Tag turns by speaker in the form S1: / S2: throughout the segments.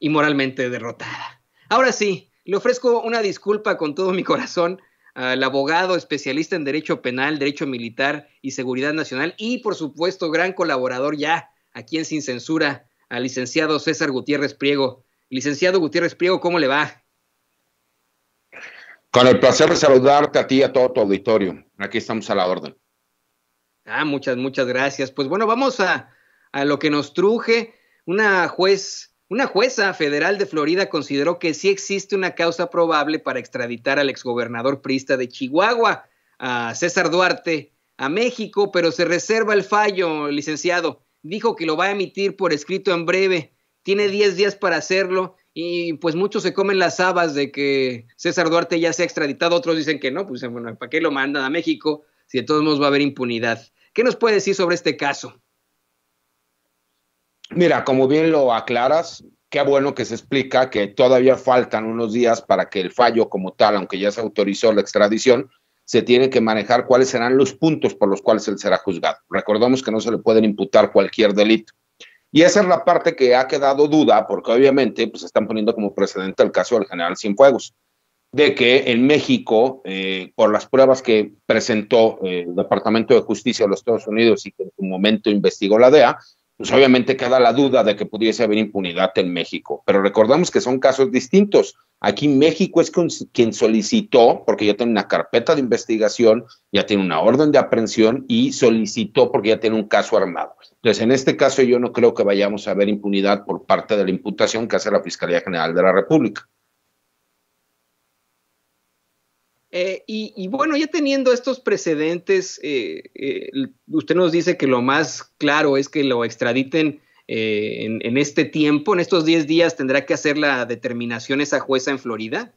S1: y moralmente derrotada. Ahora sí, le ofrezco una disculpa con todo mi corazón al abogado especialista en Derecho Penal, Derecho Militar y Seguridad Nacional y, por supuesto, gran colaborador ya aquí en Sin Censura, al licenciado César Gutiérrez Priego. Licenciado Gutiérrez Priego, ¿cómo le va?
S2: Con el placer de saludarte a ti y a todo tu auditorio. Aquí estamos a la orden.
S1: Muchas gracias. Pues bueno, vamos a lo que nos truje. Una jueza federal de Florida consideró que sí existe una causa probable para extraditar al exgobernador priista de Chihuahua, a César Duarte, a México, pero se reserva el fallo, licenciado. Dijo que lo va a emitir por escrito en breve. Tiene 10 días para hacerlo y pues muchos se comen las habas de que César Duarte ya se ha extraditado. Otros dicen que no, pues bueno, ¿para qué lo mandan a México si de todos modos va a haber impunidad? ¿Qué nos puede decir sobre este caso?
S2: Mira, como bien lo aclaras, qué bueno que se explica que todavía faltan unos días para que el fallo como tal, aunque ya se autorizó la extradición, se tiene que manejar cuáles serán los puntos por los cuales él será juzgado. Recordemos que no se le pueden imputar cualquier delito. Y esa es la parte que ha quedado duda, porque obviamente pues están poniendo como precedente el caso del general Cienfuegos, de que en México, por las pruebas que presentó el Departamento de Justicia de los Estados Unidos y que en su momento investigó la DEA, pues obviamente queda la duda de que pudiese haber impunidad en México. Pero recordemos que son casos distintos. Aquí México es quien solicitó, porque ya tiene una carpeta de investigación, ya tiene una orden de aprehensión y solicitó porque ya tiene un caso armado. Entonces, en este caso yo no creo que vayamos a ver impunidad por parte de la imputación que hace la Fiscalía General de la República.
S1: Y bueno, ya teniendo estos precedentes, usted nos dice que lo más claro es que lo extraditen en este tiempo, en estos 10 días tendrá que hacer la determinación esa jueza en Florida.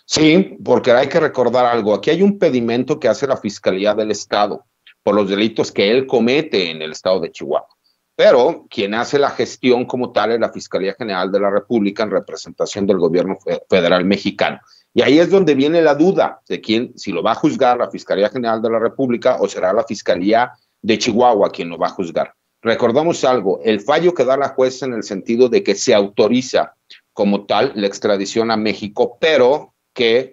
S2: Sí, porque hay que recordar algo. Aquí hay un pedimento que hace la Fiscalía del Estado por los delitos que él comete en el estado de Chihuahua. Pero quien hace la gestión como tal es la Fiscalía General de la República en representación del gobierno federal mexicano. Y ahí es donde viene la duda de quién, si lo va a juzgar la Fiscalía General de la República o será la Fiscalía de Chihuahua quien lo va a juzgar. Recordamos algo, el fallo que da la jueza en el sentido de que se autoriza como tal la extradición a México, pero que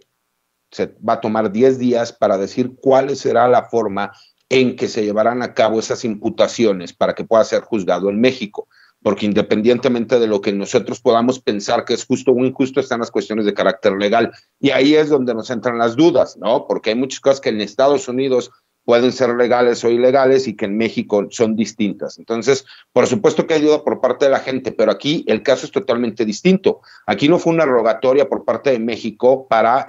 S2: se va a tomar 10 días para decir cuál será la forma en que se llevarán a cabo esas imputaciones para que pueda ser juzgado en México, porque independientemente de lo que nosotros podamos pensar que es justo o injusto, están las cuestiones de carácter legal, y ahí es donde nos entran las dudas, ¿no? Porque hay muchas cosas que en Estados Unidos pueden ser legales o ilegales y que en México son distintas. Entonces, por supuesto que hay duda por parte de la gente, pero aquí el caso es totalmente distinto. Aquí no fue una rogatoria por parte de México para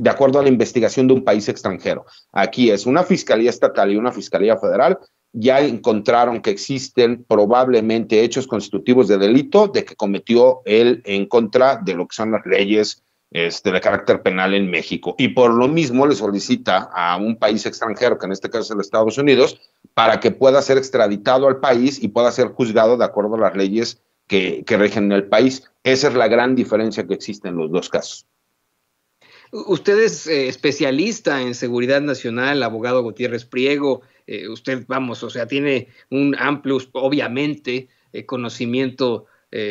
S2: de acuerdo a la investigación de un país extranjero. Aquí es una fiscalía estatal y una fiscalía federal, ya encontraron que existen probablemente hechos constitutivos de delito de que cometió él en contra de lo que son las leyes de carácter penal en México. Y por lo mismo le solicita a un país extranjero, que en este caso es el Estados Unidos, para que pueda ser extraditado al país y pueda ser juzgado de acuerdo a las leyes que rigen en el país. Esa es la gran diferencia que existe en los dos casos.
S1: Usted es especialista en seguridad nacional, abogado Gutiérrez Priego. Usted, vamos, o sea, tiene un amplio, obviamente, conocimiento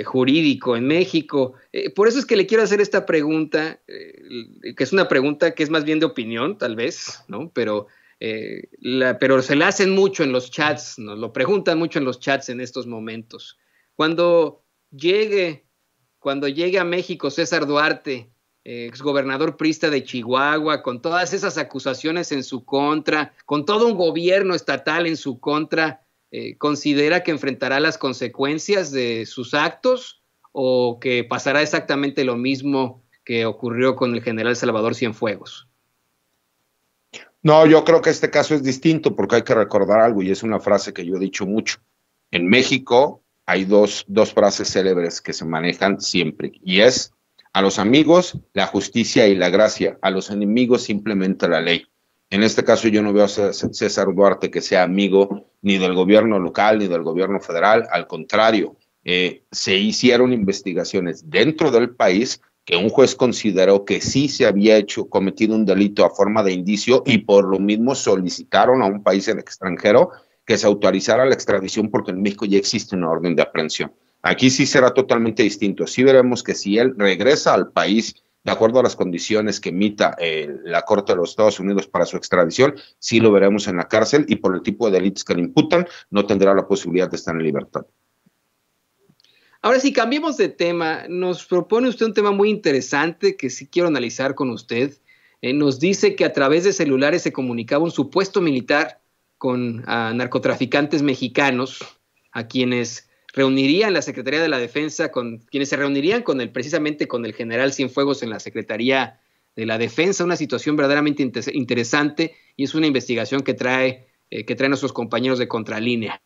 S1: jurídico en México. Por eso es que le quiero hacer esta pregunta, que es una pregunta que es más bien de opinión, tal vez, ¿no? Pero se la hacen mucho en los chats, nos lo preguntan mucho en los chats en estos momentos. Cuando llegue a México César Duarte, exgobernador priista de Chihuahua, con todas esas acusaciones en su contra, con todo un gobierno estatal en su contra, ¿considera que enfrentará las consecuencias de sus actos o que pasará exactamente lo mismo que ocurrió con el general Salvador Cienfuegos?
S2: No, yo creo que este caso es distinto porque hay que recordar algo y es una frase que yo he dicho mucho. En México hay dos frases célebres que se manejan siempre y es: a los amigos, la justicia y la gracia. A los enemigos, simplemente la ley. En este caso, yo no veo a César Duarte que sea amigo ni del gobierno local ni del gobierno federal. Al contrario, se hicieron investigaciones dentro del país que un juez consideró que sí se había cometido un delito a forma de indicio y por lo mismo solicitaron a un país extranjero que se autorizara la extradición porque en México ya existe una orden de aprehensión. Aquí sí será totalmente distinto. Sí veremos que si él regresa al país de acuerdo a las condiciones que emita la Corte de los Estados Unidos para su extradición, sí lo veremos en la cárcel y por el tipo de delitos que le imputan, no tendrá la posibilidad de estar en libertad.
S1: Ahora, si cambiemos de tema, nos propone usted un tema muy interesante que sí quiero analizar con usted. Nos dice que a través de celulares se comunicaba un supuesto militar con narcotraficantes mexicanos, a quienes reunirían la Secretaría de la Defensa, quienes se reunirían precisamente con el general Cienfuegos en la Secretaría de la Defensa, una situación verdaderamente interesante, y es una investigación que traen nuestros compañeros de Contralínea.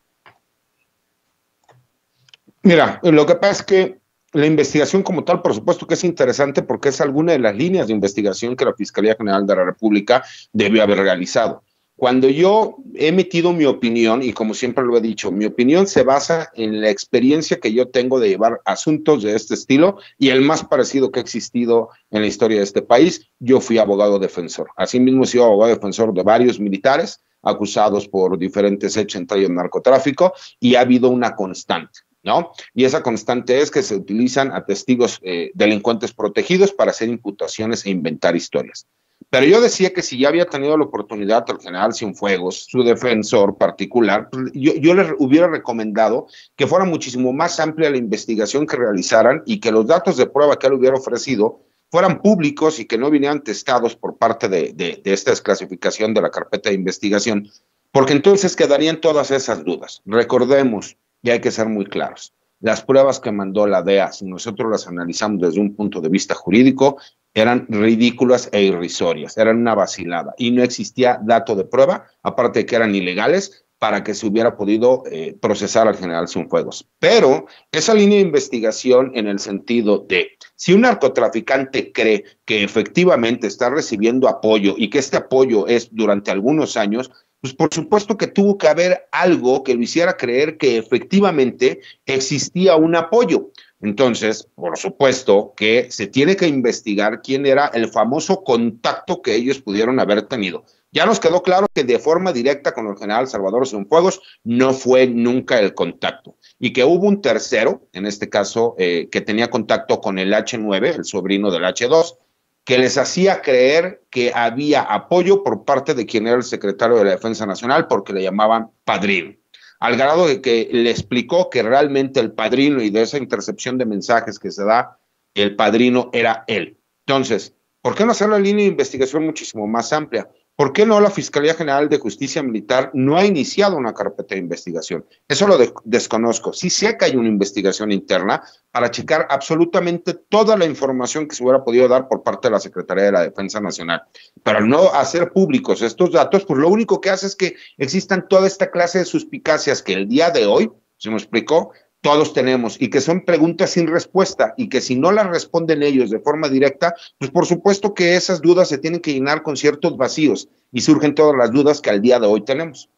S2: Mira, lo que pasa es que la investigación como tal, por supuesto que es interesante porque es alguna de las líneas de investigación que la Fiscalía General de la República debió haber realizado. Cuando yo he emitido mi opinión, y como siempre lo he dicho, mi opinión se basa en la experiencia que yo tengo de llevar asuntos de este estilo y el más parecido que ha existido en la historia de este país. Yo fui abogado defensor. Asimismo, he sido abogado defensor de varios militares acusados por diferentes hechos, entre ellos narcotráfico, y ha habido una constante, ¿no? Y esa constante es que se utilizan a testigos delincuentes protegidos para hacer imputaciones e inventar historias. Pero yo decía que si ya había tenido la oportunidad el general Cienfuegos, su defensor particular, pues yo les hubiera recomendado que fuera muchísimo más amplia la investigación que realizaran y que los datos de prueba que él hubiera ofrecido fueran públicos y que no vinieran testados por parte de esta desclasificación de la carpeta de investigación, porque entonces quedarían todas esas dudas. Recordemos, y hay que ser muy claros, las pruebas que mandó la DEA, si nosotros las analizamos desde un punto de vista jurídico, eran ridículas e irrisorias, eran una vacilada y no existía dato de prueba, aparte de que eran ilegales, para que se hubiera podido procesar al general Cienfuegos. Pero esa línea de investigación en el sentido de, si un narcotraficante cree que efectivamente está recibiendo apoyo y que este apoyo es durante algunos años, pues por supuesto que tuvo que haber algo que lo hiciera creer que efectivamente existía un apoyo. Entonces, por supuesto que se tiene que investigar quién era el famoso contacto que ellos pudieron haber tenido. Ya nos quedó claro que de forma directa con el general Salvador Cienfuegos no fue nunca el contacto y que hubo un tercero, en este caso, que tenía contacto con el H9, el sobrino del H2, que les hacía creer que había apoyo por parte de quien era el secretario de la Defensa Nacional porque le llamaban padrino, al grado de que le explicó que realmente el padrino, y de esa intercepción de mensajes que se da, el padrino era él. Entonces, ¿por qué no hacer la línea de investigación muchísimo más amplia? ¿Por qué no la Fiscalía General de Justicia Militar no ha iniciado una carpeta de investigación? Eso lo desconozco. Sí sé que hay una investigación interna para checar absolutamente toda la información que se hubiera podido dar por parte de la Secretaría de la Defensa Nacional. Pero al no hacer públicos estos datos, pues lo único que hace es que existan toda esta clase de suspicacias que el día de hoy, ¿se me explicó?, todos tenemos, y que son preguntas sin respuesta, y que si no las responden ellos de forma directa, pues por supuesto que esas dudas se tienen que llenar con ciertos vacíos, y surgen todas las dudas que al día de hoy tenemos.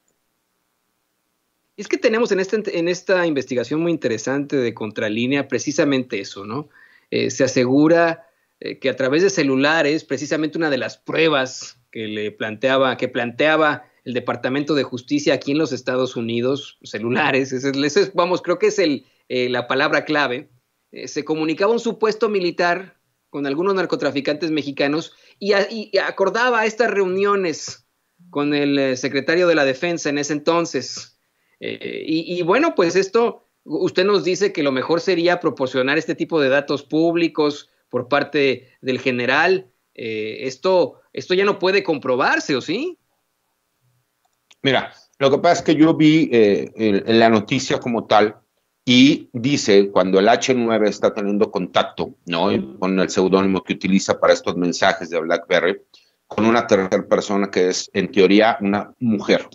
S1: Es que tenemos en esta investigación muy interesante de Contralínea precisamente eso, ¿no? Se asegura que a través de celulares, precisamente una de las pruebas que planteaba el Departamento de Justicia aquí en los Estados Unidos, celulares, vamos, creo que es la palabra clave, se comunicaba un supuesto militar con algunos narcotraficantes mexicanos y acordaba estas reuniones con el secretario de la Defensa en ese entonces. Y bueno, pues esto, usted nos dice que lo mejor sería proporcionar este tipo de datos públicos por parte del general. Esto ya no puede comprobarse, ¿o sí?
S2: Mira, lo que pasa es que yo vi la noticia como tal y dice cuando el H9 está teniendo contacto, ¿no?, con el seudónimo que utiliza para estos mensajes de BlackBerry, con una tercera persona que es en teoría una mujer,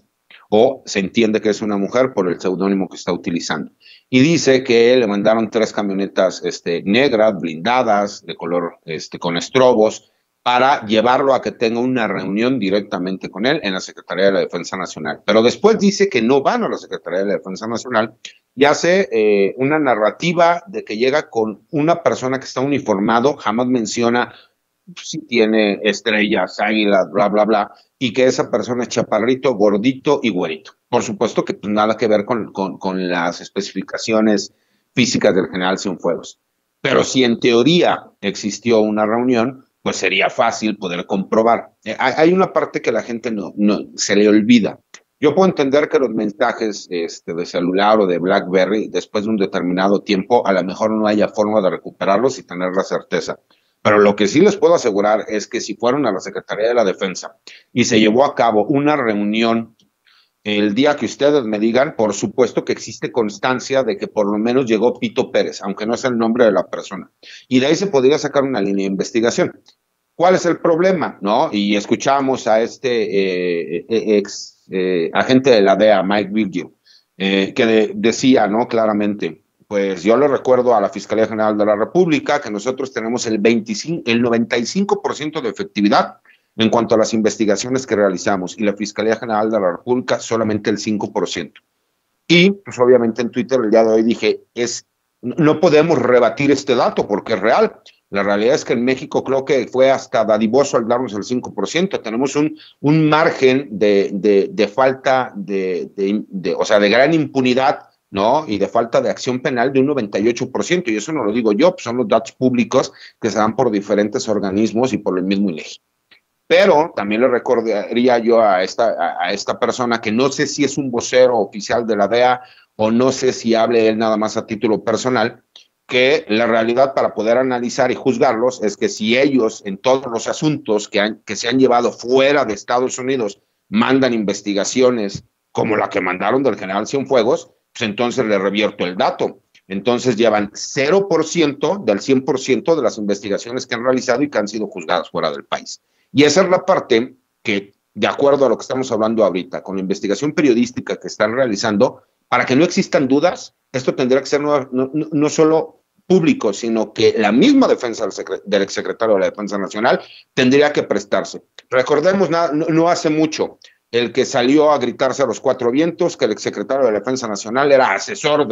S2: o se entiende que es una mujer por el seudónimo que está utilizando. Y dice que le mandaron 3 camionetas negras, blindadas, de color con estrobos, para llevarlo a que tenga una reunión directamente con él en la Secretaría de la Defensa Nacional. Pero después dice que no van a la Secretaría de la Defensa Nacional y hace una narrativa de que llega con una persona que está uniformado, jamás menciona si tiene estrellas, águilas, bla, bla, bla, y que esa persona es chaparrito, gordito y güerito. Por supuesto que pues, nada que ver con las especificaciones físicas del general Cienfuegos. Pero si en teoría existió una reunión, pues sería fácil poder comprobar. Hay una parte que la gente no se le olvida. Yo puedo entender que los mensajes de celular o de BlackBerry, después de un determinado tiempo, a lo mejor no haya forma de recuperarlos y tener la certeza. Pero lo que sí les puedo asegurar es que si fueron a la Secretaría de la Defensa y se llevó a cabo una reunión el día que ustedes me digan, por supuesto que existe constancia de que por lo menos llegó Pito Pérez, aunque no sea el nombre de la persona. Y de ahí se podría sacar una línea de investigación. ¿Cuál es el problema? ¿No? Y escuchamos a ex agente de la DEA, Mike Virgil, que decía, ¿no? Claramente, pues yo le recuerdo a la Fiscalía General de la República que nosotros tenemos el 95% de efectividad en cuanto a las investigaciones que realizamos, y la Fiscalía General de la República solamente el 5%. Y, pues obviamente en Twitter el día de hoy dije, no podemos rebatir este dato porque es real. La realidad es que en México creo que fue hasta dadivoso al darnos el 5%. Tenemos un margen de falta o sea, de gran impunidad, ¿no? Y de falta de acción penal de un 98%. Y eso no lo digo yo, pues son los datos públicos que se dan por diferentes organismos y por el mismo INEGI. Pero también le recordaría yo a esta persona que no sé si es un vocero oficial de la DEA o no sé si hable él nada más a título personal, que la realidad para poder analizar y juzgarlos es que si ellos en todos los asuntos que se han llevado fuera de Estados Unidos mandan investigaciones como la que mandaron del general Cienfuegos, pues entonces le revierto el dato. Entonces llevan 0% del 100% de las investigaciones que han realizado y que han sido juzgadas fuera del país. Y esa es la parte que, de acuerdo a lo que estamos hablando ahorita, con la investigación periodística que están realizando, para que no existan dudas, esto tendría que ser no solo público, sino que la misma defensa del exsecretario de la Defensa Nacional tendría que prestarse. Recordemos, no hace mucho, el que salió a gritarse a los cuatro vientos que el exsecretario de la Defensa Nacional era asesor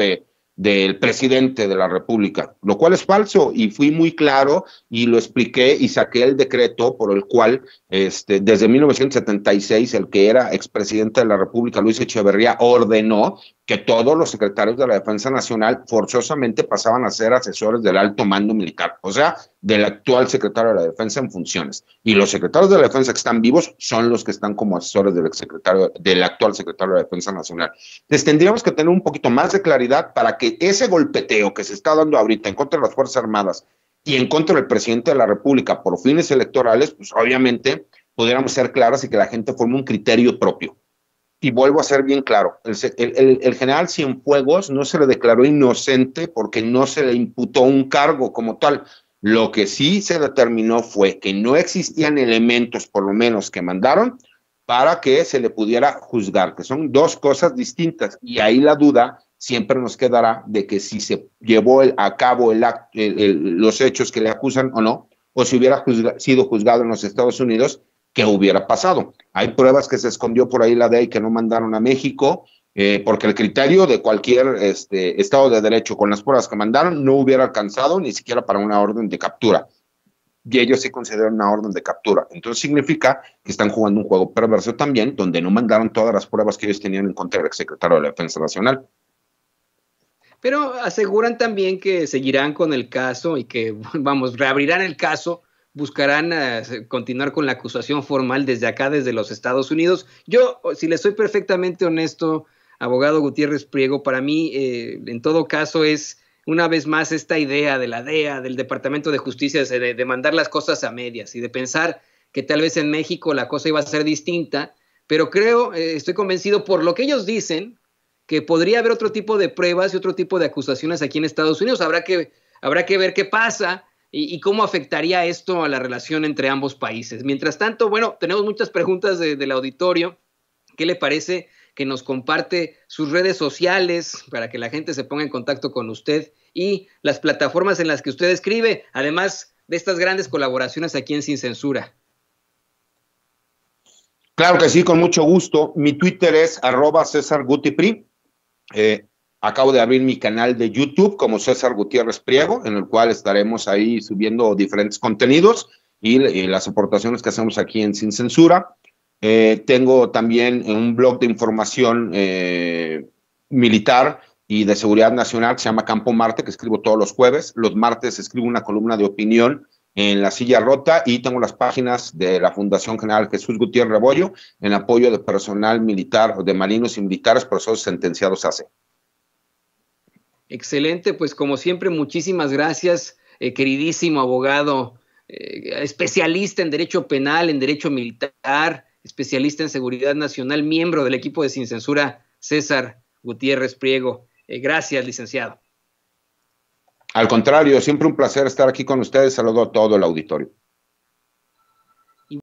S2: del presidente de la República, lo cual es falso, y fui muy claro y lo expliqué y saqué el decreto por el cual desde 1976 el que era expresidente de la República, Luis Echeverría, ordenó que todos los secretarios de la Defensa Nacional forzosamente pasaban a ser asesores del alto mando militar, o sea, del actual secretario de la Defensa en funciones. Y los secretarios de la Defensa que están vivos son los que están como asesores del actual secretario de la Defensa Nacional. Entonces tendríamos que tener un poquito más de claridad para que ese golpeteo que se está dando ahorita en contra de las Fuerzas Armadas y en contra del presidente de la República por fines electorales, pues obviamente pudiéramos ser claros y que la gente forme un criterio propio. Y vuelvo a ser bien claro, el general Cienfuegos no se le declaró inocente porque no se le imputó un cargo como tal. Lo que sí se determinó fue que no existían elementos, por lo menos, que mandaron para que se le pudiera juzgar, que son dos cosas distintas. Y ahí la duda siempre nos quedará de que si se llevó a cabo los hechos que le acusan o no, o si hubiera sido juzgado en los Estados Unidos, ¿qué hubiera pasado? Hay pruebas que se escondió por ahí la DEA y que no mandaron a México, porque el criterio de cualquier Estado de Derecho con las pruebas que mandaron no hubiera alcanzado ni siquiera para una orden de captura. Y ellos sí consideran una orden de captura. Entonces significa que están jugando un juego perverso también, donde no mandaron todas las pruebas que ellos tenían en contra del exsecretario de la Defensa Nacional.
S1: Pero aseguran también que seguirán con el caso y que, vamos, reabrirán el caso, buscarán continuar con la acusación formal desde acá, desde los Estados Unidos. Yo, si les soy perfectamente honesto, abogado Gutiérrez Priego, para mí, en todo caso, es una vez más esta idea de la DEA, del Departamento de Justicia, de mandar las cosas a medias y de pensar que tal vez en México la cosa iba a ser distinta, pero creo, estoy convencido por lo que ellos dicen, que podría haber otro tipo de pruebas y otro tipo de acusaciones aquí en Estados Unidos. Habrá que ver qué pasa y cómo afectaría esto a la relación entre ambos países. Mientras tanto, bueno, tenemos muchas preguntas del auditorio. ¿Qué le parece que nos comparte sus redes sociales para que la gente se ponga en contacto con usted y las plataformas en las que usted escribe, además de estas grandes colaboraciones aquí en Sin Censura?
S2: Claro que sí, con mucho gusto. Mi Twitter es @CésarGutiPri. Acabo de abrir mi canal de YouTube como César Gutiérrez Priego, en el cual estaremos ahí subiendo diferentes contenidos y las aportaciones que hacemos aquí en Sin Censura. Tengo también un blog de información militar y de seguridad nacional que se llama Campo Marte, que escribo todos los jueves. Los martes escribo una columna de opinión en La Silla Rota, y tengo las páginas de la Fundación General Jesús Gutiérrez Rebollo en apoyo de personal militar, de marinos y militares procesos sentenciados hace.
S1: Excelente, pues como siempre, muchísimas gracias, queridísimo abogado, especialista en derecho penal, en derecho militar, especialista en seguridad nacional, miembro del equipo de Sin Censura, César Gutiérrez Priego. Gracias, licenciado.
S2: Al contrario, siempre un placer estar aquí con ustedes. Saludo a todo el auditorio.